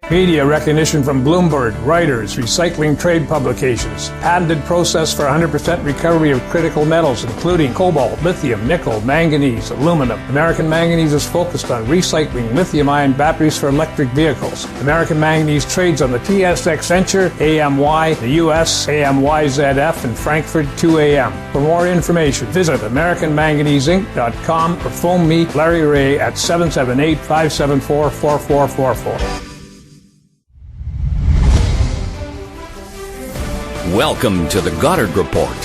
Media recognition from Bloomberg, Reuters, recycling trade publications. Patented process for 100% recovery of critical metals, including cobalt, lithium, nickel, manganese, aluminum. American Manganese is focused on recycling lithium-ion batteries for electric vehicles. American Manganese trades on the TSX Venture, AMY, the US, AMYZF, and Frankfurt 2AM. For more information, visit AmericanManganeseInc.com or phone me, Larry Ray, at 778-574-4444. Welcome to the Goddard Report.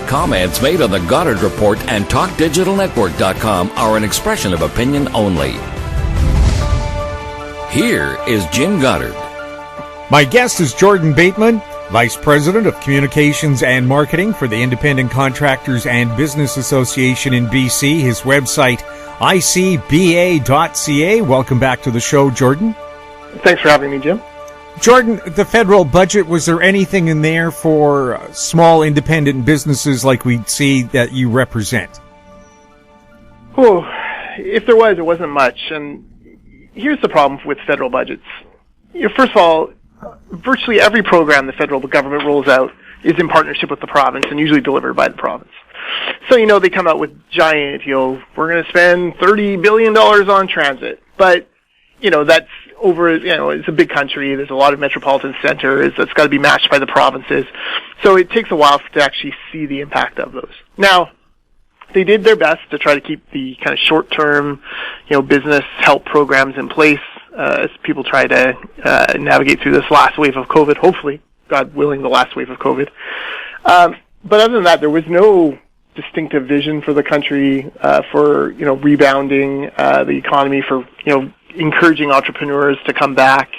Comments made on the Goddard Report and TalkDigitalNetwork.com are an expression of opinion only. Here is Jim Goddard. My guest is Jordan Bateman, Vice President of Communications and Marketing for the Independent Contractors and Business Association in BC. His website, icba.ca. Welcome back to the show, Jordan. Thanks for having me, Jim. Jordan, the federal budget, was there anything in there for small independent businesses like we see that you represent? Oh, if there was, it wasn't much. And here's the problem with federal budgets. First of all, virtually every program the federal government rolls out is in partnership with the province and usually delivered by the province. So, they come out with giant, we're going to spend $30 billion on transit. But, that's over, it's a big country. There's a lot of metropolitan centers. That's got to be matched by the provinces. So it takes a while to actually see the impact of those. Now, they did their best to try to keep the kind of short-term, business help programs in place as people try to navigate through this last wave of COVID. Hopefully, God willing, the last wave of COVID. But other than that, there was no distinctive vision for the country, for, rebounding the economy, for, encouraging entrepreneurs to come back.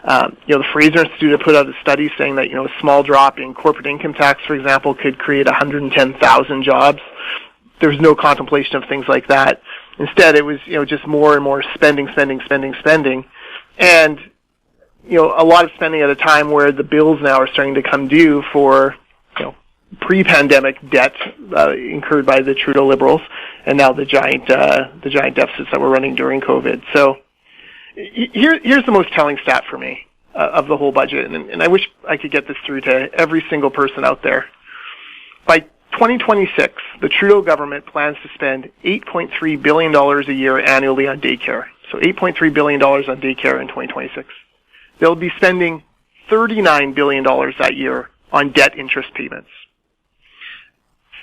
The Fraser Institute put out a study saying that, a small drop in corporate income tax, for example, could create 110,000 jobs. There's no contemplation of things like that. Instead, it was, just more and more spending. And, a lot of spending at a time where the bills now are starting to come due for, pre-pandemic debt incurred by the Trudeau Liberals, and now the giant deficits that we're running during COVID. So, here's the most telling stat for me of the whole budget, and I wish I could get this through to every single person out there. By 2026, the Trudeau government plans to spend $8.3 billion a year annually on daycare. So $8.3 billion on daycare in 2026. They'll be spending $39 billion that year on debt interest payments.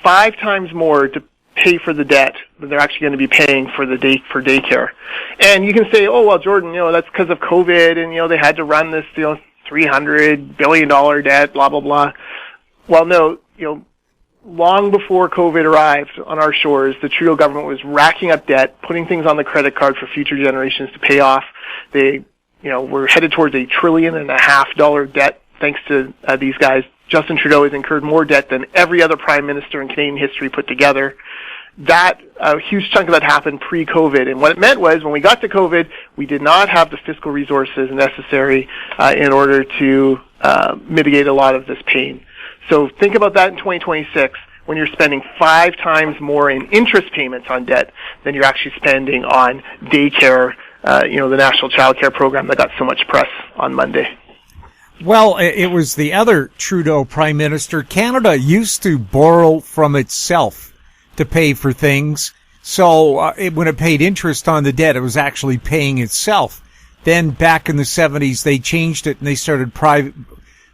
5 times more to pay for the debt than they're actually going to be paying for daycare. And you can say, oh, well, Jordan, that's because of COVID and, they had to run this, $300 billion debt, blah, blah, blah. Well, no, long before COVID arrived on our shores, the Trudeau government was racking up debt, putting things on the credit card for future generations to pay off. They, we're headed towards $1.5 trillion debt thanks to these guys. Justin Trudeau has incurred more debt than every other prime minister in Canadian history put together. That, a huge chunk of that happened pre-COVID. And what it meant was when we got to COVID, we did not have the fiscal resources necessary in order to mitigate a lot of this pain. So think about that in 2026 when you're spending 5 times more in interest payments on debt than you're actually spending on daycare, the National Child Care Program that got so much press on Monday. Well, it was the other Trudeau Prime Minister. Canada used to borrow from itself to pay for things. So when it paid interest on the debt, it was actually paying itself. Then back in the 70s, they changed it and they started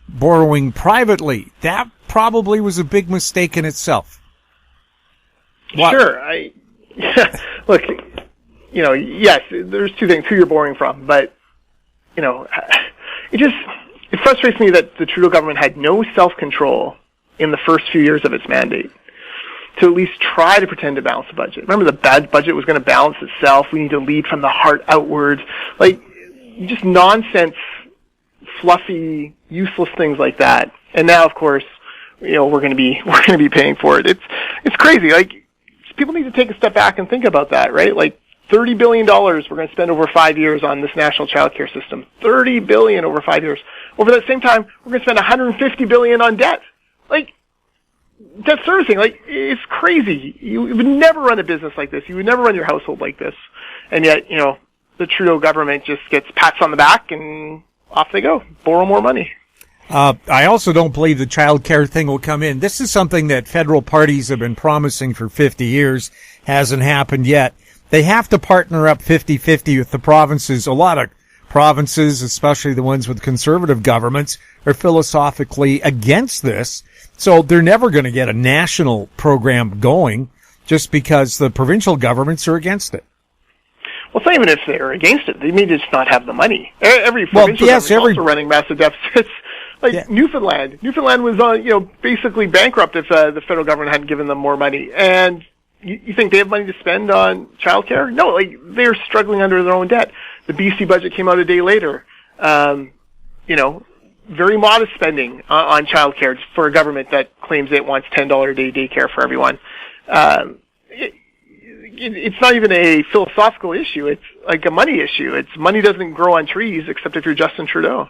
borrowing privately. That probably was a big mistake in itself. What? Sure. Look, yes, there's 2 things, who you're borrowing from, but, it frustrates me that the Trudeau government had no self-control in the first few years of its mandate to at least try to pretend to balance the budget. Remember, the bad budget was going to balance itself. We need to lead from the heart outwards. Just nonsense, fluffy, useless things like that. And now, of course, we're going to be paying for it. It's crazy. People need to take a step back and think about that, right? $30 billion we're going to spend over 5 years on this national child care system. $30 billion over 5 years. Over that same time, we're going to spend $150 billion on debt. Debt servicing, it's crazy. You would never run a business like this. You would never run your household like this. And yet, the Trudeau government just gets pats on the back and off they go, borrow more money. I also don't believe the child care thing will come in. This is something that federal parties have been promising for 50 years. Hasn't happened yet. They have to partner up 50-50 with the provinces. A lot of provinces, especially the ones with conservative governments, are philosophically against this. So they're never going to get a national program going just because the provincial governments are against it. Well, it's not even if they're against it. They may just not have the money. Every provincial government is also running massive deficits. Newfoundland. Newfoundland was basically bankrupt if the federal government hadn't given them more money. And you think they have money to spend on childcare? No, they're struggling under their own debt. The BC budget came out a day later. Very modest spending on childcare for a government that claims it wants $10 a day daycare for everyone. It's not even a philosophical issue. It's like a money issue. Money doesn't grow on trees except if you're Justin Trudeau.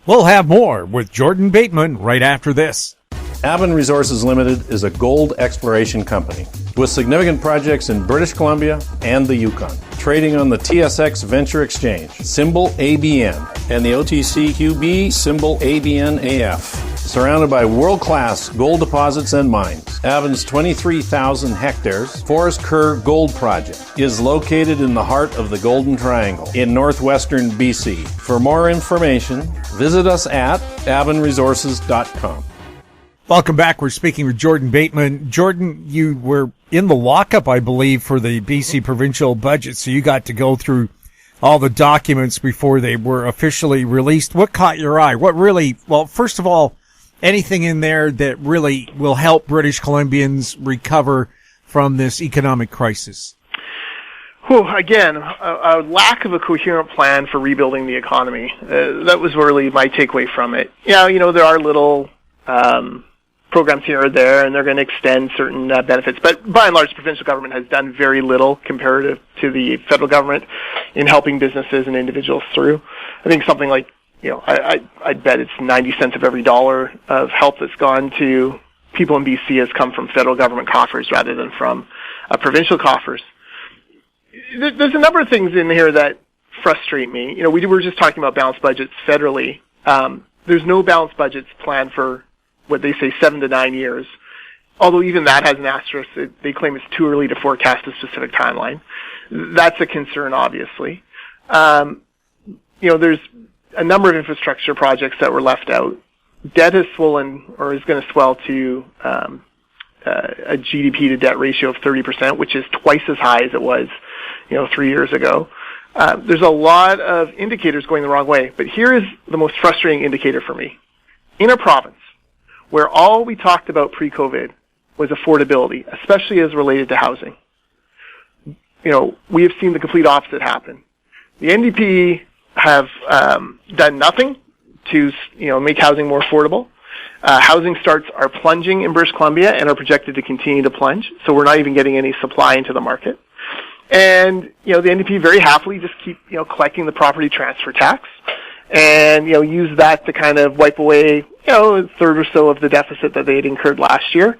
We'll have more with Jordan Bateman right after this. Bateman Resources Limited is a gold exploration company with significant projects in British Columbia and the Yukon. Trading on the TSX Venture Exchange, symbol ABN, and the OTCQB, symbol ABNAF. Surrounded by world-class gold deposits and mines, Bateman's 23,000 hectares Forest Kerr Gold Project is located in the heart of the Golden Triangle in northwestern BC. For more information, visit us at batemanresources.com. Welcome back. We're speaking with Jordan Bateman. Jordan, you were in the lockup, I believe, for the BC provincial budget, so you got to go through all the documents before they were officially released. What caught your eye? First of all, anything in there that really will help British Columbians recover from this economic crisis? Again, a lack of a coherent plan for rebuilding the economy. That was really my takeaway from it. Yeah, there are little programs here or there, and they're going to extend certain benefits. But by and large, the provincial government has done very little comparative to the federal government in helping businesses and individuals through. I think something like, I'd bet it's 90 cents of every dollar of help that's gone to people in BC has come from federal government coffers rather than from provincial coffers. There's a number of things in here that frustrate me. We were just talking about balanced budgets federally. There's no balanced budgets planned for what they say 7 to 9 years. Although even that has an asterisk. They claim it's too early to forecast a specific timeline. That's a concern, obviously. There's a number of infrastructure projects that were left out. Debt has swollen or is going to swell to a GDP to debt ratio of 30%, which is twice as high as it was, 3 years ago. There's a lot of indicators going the wrong way, but here is the most frustrating indicator for me. In a province where all we talked about pre-COVID was affordability, especially as related to housing, we have seen the complete opposite happen. The NDP have done nothing to make housing more affordable. Housing starts are plunging in British Columbia and are projected to continue to plunge, so we're not even getting any supply into the market. And the NDP very happily just keep collecting the property transfer tax and use that to kind of wipe away a third or so of the deficit that they had incurred last year.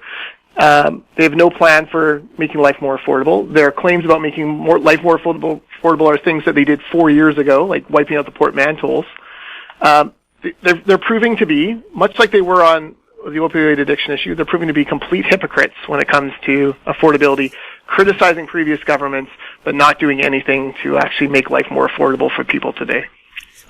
They have no plan for making life more affordable. Their claims about making life more affordable are things that they did 4 years ago, like wiping out the portmantles. They're proving to be, much like they were on the opioid addiction issue, they're proving to be complete hypocrites when it comes to affordability, criticizing previous governments, but not doing anything to actually make life more affordable for people today.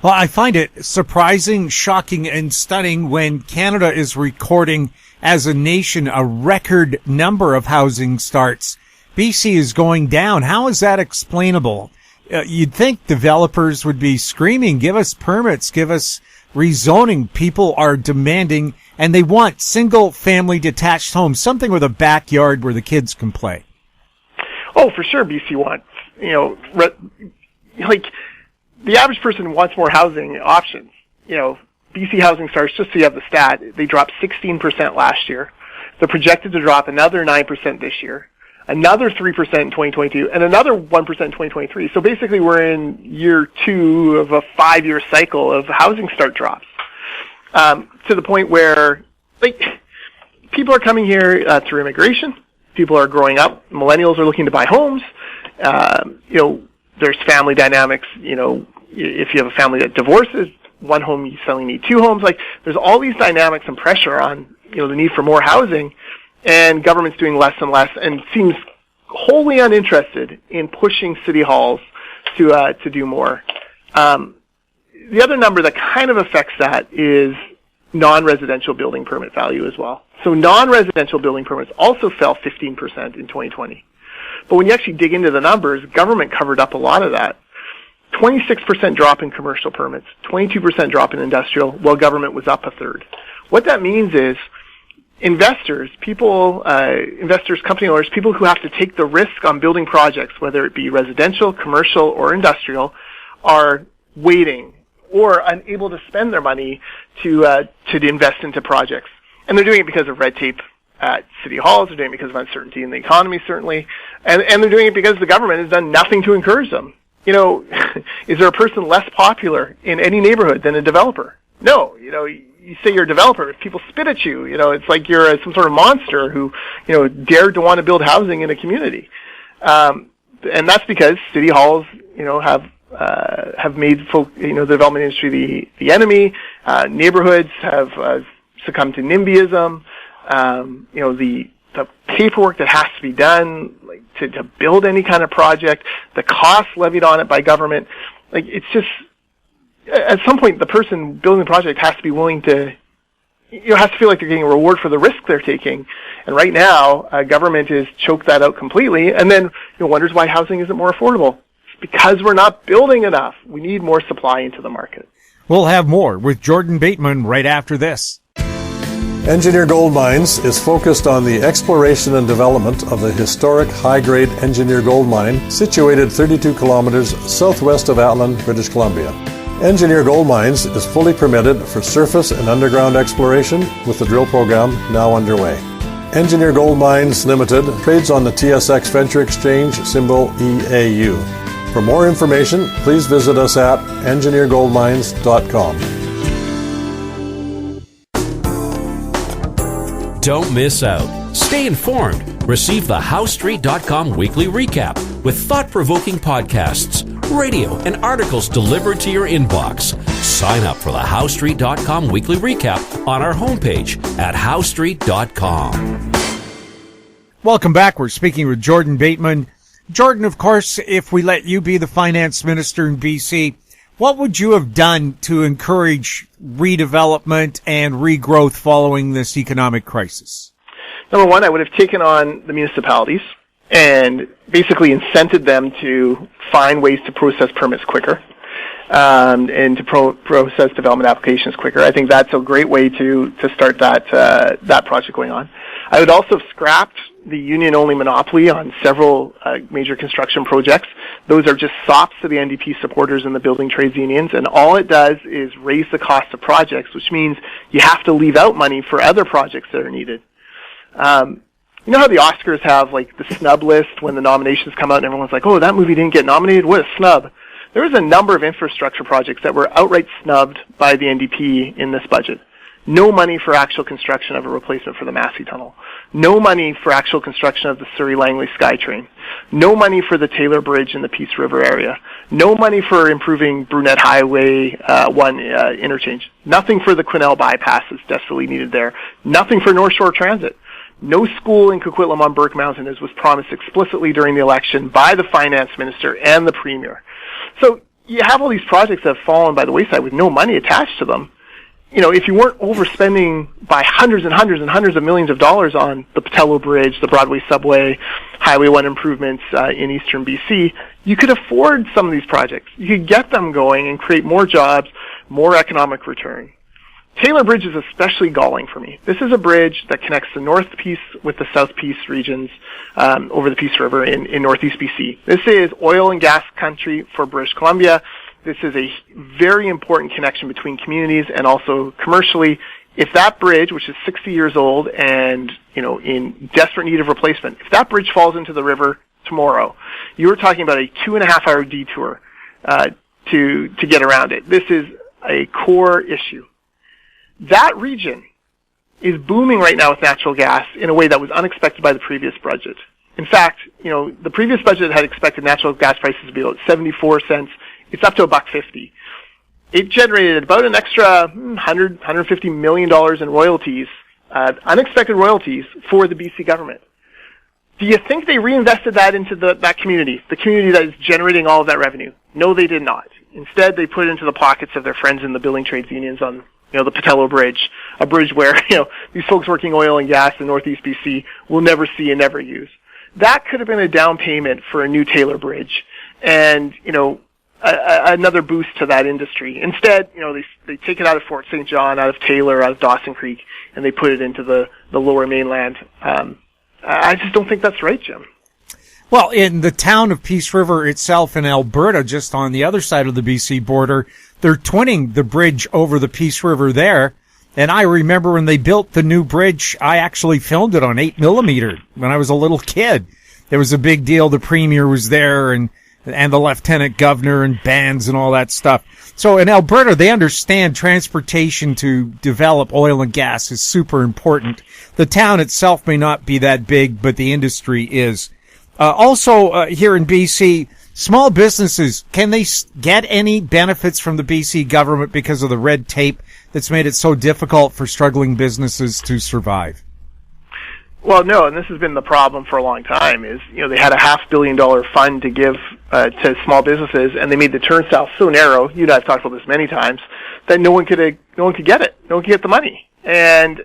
Well, I find it surprising, shocking, and stunning when Canada is recording as a nation a record number of housing starts. BC is going down. How is that explainable? You'd think developers would be screaming, give us permits, give us rezoning. People are demanding, and they want single-family detached homes, something with a backyard where the kids can play. Oh, for sure BC wants, the average person wants more housing options. BC housing starts, just so you have the stat, they dropped 16% last year. They're projected to drop another 9% this year, another 3% in 2022, and another 1% in 2023. So basically we're in year 2 of a 5-year cycle of housing start drops, to the point where, people are coming here through immigration. People are growing up. Millennials are looking to buy homes. There's family dynamics. If you have a family that divorces, one home you suddenly need two homes. Like, there's all these dynamics and pressure on, the need for more housing, and government's doing less and less, and seems wholly uninterested in pushing city halls to do more. The other number that kind of affects that is non-residential building permit value as well. So non-residential building permits also fell 15% in 2020. But when you actually dig into the numbers, government covered up a lot of that. 26% drop in commercial permits, 22% drop in industrial, while government was up a third. What that means is investors, company owners, people who have to take the risk on building projects, whether it be residential, commercial, or industrial, are waiting or unable to spend their money to invest into projects. And they're doing it because of red tape at city halls. They're doing it because of uncertainty in the economy, certainly. And they're doing it because the government has done nothing to encourage them. Is there a person less popular in any neighborhood than a developer? No. You say you're a developer, if people spit at you, it's like you're some sort of monster who, dared to want to build housing in a community. And that's because city halls, have made the development industry the enemy. Neighborhoods have succumbed to NIMBYism. The paperwork that has to be done, like to build any kind of project, the costs levied on it by government, like it's just, at some point the person building the project has to be willing to, has to feel like they're getting a reward for the risk they're taking. And right now, government has choked that out completely, and then wonders why housing isn't more affordable. It's because we're not building enough. We need more supply into the market. We'll have more with Jordan Bateman right after this. Engineer Gold Mines is focused on the exploration and development of the historic high-grade Engineer Gold Mine situated 32 kilometers southwest of Atlan, British Columbia. Engineer Gold Mines is fully permitted for surface and underground exploration with the drill program now underway. Engineer Gold Mines Limited trades on the TSX Venture Exchange, symbol EAU. For more information, please visit us at engineergoldmines.com. Don't miss out. Stay informed. Receive the HowStreet.com weekly recap with thought-provoking podcasts, radio, and articles delivered to your inbox. Sign up for the HowStreet.com weekly recap on our homepage at HowStreet.com. Welcome back. We're speaking with Jordan Bateman. Jordan, of course, if we let you be the finance minister in BC, what would you have done to encourage redevelopment and regrowth following this economic crisis? Number one, I would have taken on the municipalities and basically incented them to find ways to process permits quicker and to process development applications quicker. I think that's a great way to start that project going on. I would also have scrapped the union-only monopoly on several major construction projects. Those are just sops to the NDP supporters and the building trades unions, and all it does is raise the cost of projects, which means you have to leave out money for other projects that are needed. You know how the Oscars have like the snub list when the nominations come out and everyone's like, oh, that movie didn't get nominated? What a snub. There was a number of infrastructure projects that were outright snubbed by the NDP in this budget. No money for actual construction of a replacement for the Massey Tunnel. No money for actual construction of the Surrey-Langley SkyTrain. No money for the Taylor Bridge in the Peace River area. No money for improving Brunette Highway 1 interchange. Nothing for the Quesnel bypass that's desperately needed there. Nothing for North Shore Transit. No school in Coquitlam on Burke Mountain, as was promised explicitly during the election by the finance minister and the premier. So you have all these projects that have fallen by the wayside with no money attached to them. You know, if you weren't overspending by hundreds and hundreds and hundreds of millions of dollars on the Patello Bridge, the Broadway Subway, Highway 1 improvements in eastern BC, you could afford some of these projects. You could get them going and create more jobs, more economic return. Taylor Bridge is especially galling for me. This is a bridge that connects the North Peace with the South Peace regions over the Peace River in northeast BC. This is oil and gas country for British Columbia. This is a very important connection between communities and also commercially. If that bridge, which is 60 years old and, you know, in desperate need of replacement, if that bridge falls into the river tomorrow, you were talking about a 2.5-hour detour to get around it. This is a core issue. That region is booming right now with natural gas in a way that was unexpected by the previous budget. In fact, the previous budget had expected natural gas prices to be about 74 cents. It's up to $1.50. It generated about an extra $150 million in royalties, unexpected royalties for the BC government. Do you think they reinvested that into that community, the community that is generating all of that revenue? No, they did not. Instead, they put it into the pockets of their friends in the building trades unions on, the Patello Bridge, a bridge where, these folks working oil and gas in Northeast BC will never see and never use. That could have been a down payment for a new Taylor Bridge and, another boost to that industry. Instead, they take it out of Fort St. John, out of Taylor, out of Dawson Creek, and they put it into the lower mainland. I just don't think that's right, Jim. Well, in the town of Peace River itself in Alberta, just on the other side of the BC border, they're twinning the bridge over the Peace River there. And I remember when they built the new bridge, I actually filmed it on 8mm when I was a little kid. It was a big deal. The premier was there and the lieutenant governor and bands and all that stuff. So in Alberta, they understand transportation to develop oil and gas is super important. The town itself may not be that big, but the industry is. Also, here in BC, small businesses, can they get any benefits from the BC government because of the red tape that's made it so difficult for struggling businesses to survive? Well, no, and this has been the problem for a long time is, they had a $500 million fund to give to small businesses, and they made the turnstile so narrow, you and I have talked about this many times, that no one could get it. No one could get the money. And,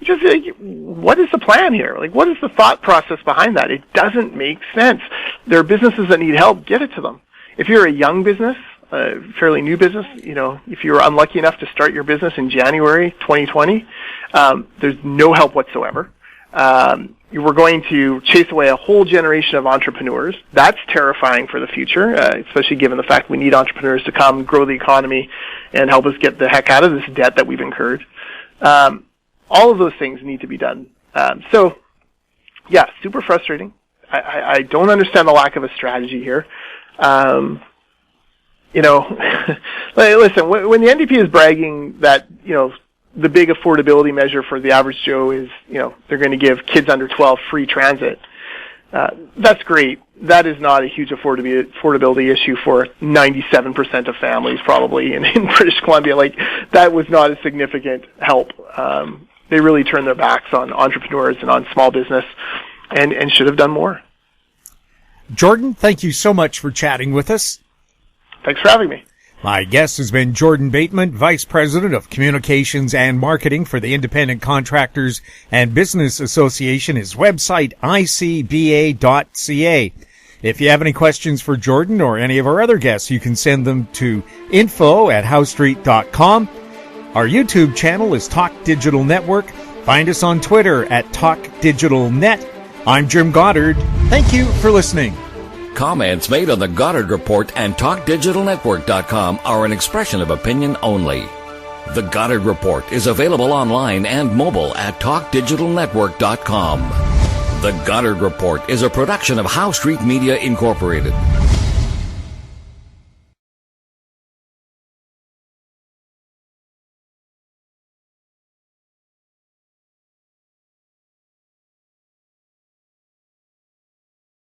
just what is the plan here? Like, what is the thought process behind that? It doesn't make sense. There are businesses that need help, get it to them. If you're a young business, a fairly new business, if you were unlucky enough to start your business in January 2020, there's no help whatsoever. You were going to chase away a whole generation of entrepreneurs. That's terrifying for the future, especially given the fact we need entrepreneurs to come grow the economy and help us get the heck out of this debt that we've incurred. All of those things need to be done. So, yeah, super frustrating. I don't understand the lack of a strategy here. Listen, when the NDP is bragging that, the big affordability measure for the average Joe is, they're going to give kids under 12 free transit. That's great. That is not a huge affordability issue for 97% of families probably in British Columbia. Like, that was not a significant help. They really turned their backs on entrepreneurs and on small business and should have done more. Jordan, thank you so much for chatting with us. Thanks for having me. My guest has been Jordan Bateman, Vice President of Communications and Marketing for the Independent Contractors and Business Association. His website, icba.ca. If you have any questions for Jordan or any of our other guests, you can send them to info@howstreet.com. Our YouTube channel is Talk Digital Network. Find us on Twitter at TalkDigitalNet. I'm Jim Goddard. Thank you for listening. Comments made on the Goddard Report and TalkDigitalNetwork.com are an expression of opinion only. The Goddard Report is available online and mobile at TalkDigitalNetwork.com. The Goddard Report is a production of Howe Street Media Incorporated.